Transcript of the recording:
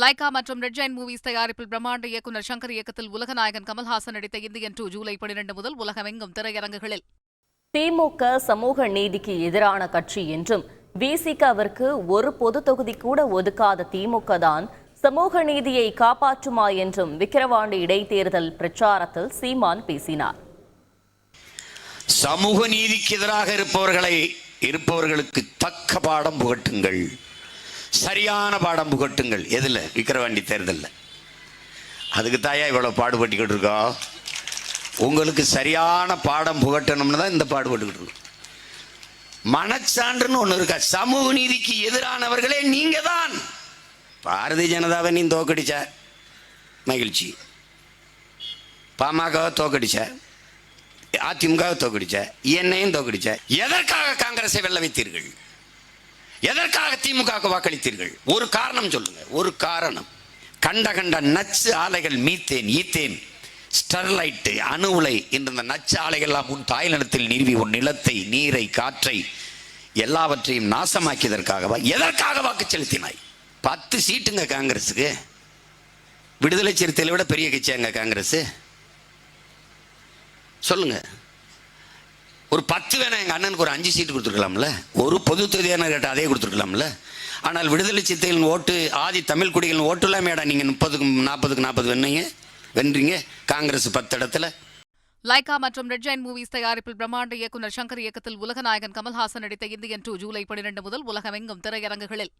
Lyca மற்றும் red Jain movies தயாரிப்பில் பிரம்மாண்ட இயக்குநர் சங்கர் இயக்கத்தில் உலகநாயகன் கமல்ஹாசன் நடித்த இந்தியன் 2 ஜூலை 12 முதல் உலகமெங்கும் திரையரங்குகளில். திமுக சமூக நீதிக்கு எதிரான கட்சி என்றும் விசிகவிற்கு ஒரு பொது தொகுதி கூட ஒதுக்காத திமுக தான் சமூக நீதியை காப்பாற்றுமா என்றும் விக்கிரவாண்டி இடைத்தேர்தல் பிரச்சாரத்தில் சீமான் பேசினார். சமூக நீதிக்கு எதிராக இருப்பவர்களுக்கு தக்க பாடம் புகட்டுங்கள், சரியான பாடம் புகட்டுங்கள். எதில்? விக்கிரவாண்டி தேர்தலில். அதுக்கு தாயா இவ்வளோ பாடுபட்டுக்கிட்டு இருக்கோம். உங்களுக்கு சரியான பாடம் புகட்டணும்னு தான் இந்த பாடுபட்டுக்கிட்டு இருக்கோம். மனச்சான்றுன்னு ஒன்று இருக்கா? சமூக நீதிக்கு எதிரானவர்களே நீங்க தான். பாரதிய ஜனதாவை நீ தோக்கடிச்ச, மகிழ்ச்சி. பாமகவை தோக்கடிச்ச, அதிமுகவை தோக்கடிச்ச, என்னையும் தோக்கடிச்ச. எதற்காக காங்கிரஸை வெல்ல வைத்தீர்கள்? எதற்காக திமுக வாக்களித்தீர்கள்? ஒரு காரணம் சொல்லுங்க. ஒரு காரணம். கண்ட நச்சு ஆலைகள், மீத்தேன், ஈத்தேன், ஸ்டெர்லைட், அணு உலை என்ற இந்த நச்சு ஆலைகள்லாம் உன் தாய் நிலத்தில் நிறுவி உன் நிலத்தை, நீரை, காற்றை எல்லாவற்றையும் நாசமாக்கியதற்காகவா? எதற்காக வாக்கு செலுத்தினாய்? 10 சீட்டுங்க காங்கிரஸுக்கு. விடுதலை சிறுத்தைகளை விட பெரிய கட்சியாங்க காங்கிரஸ்? சொல்லுங்க. ஒரு 10 வேணா எங்கள் அண்ணனுக்கு ஒரு 5 சீட்டு கொடுத்துருக்கலாம்ல. ஒரு பொது தொகுதியான கேட்டால் அதே கொடுத்துருக்கலாம்ல. ஆனால் விடுதலை சிறுத்தைகளின் ஓட்டு, ஆதி தமிழ் குடிகளின் ஓட்டுலாம் மேடா நீங்கள் 30க்கு 40 வென்றீங்க. காங்கிரஸ் 10 இடத்துல. லைகா மற்றும் ரெட் ஜெயின் மூவிஸ் தயாரிப்பில் பிரம்மாண்ட இயக்குநர் சங்கர் இயக்கத்தில் உலகநாயகன் கமல்ஹாசன் நடித்த இந்தியன் 2 ஜூலை 12 முதல் உலகமெங்கும் திரையரங்குகளில்.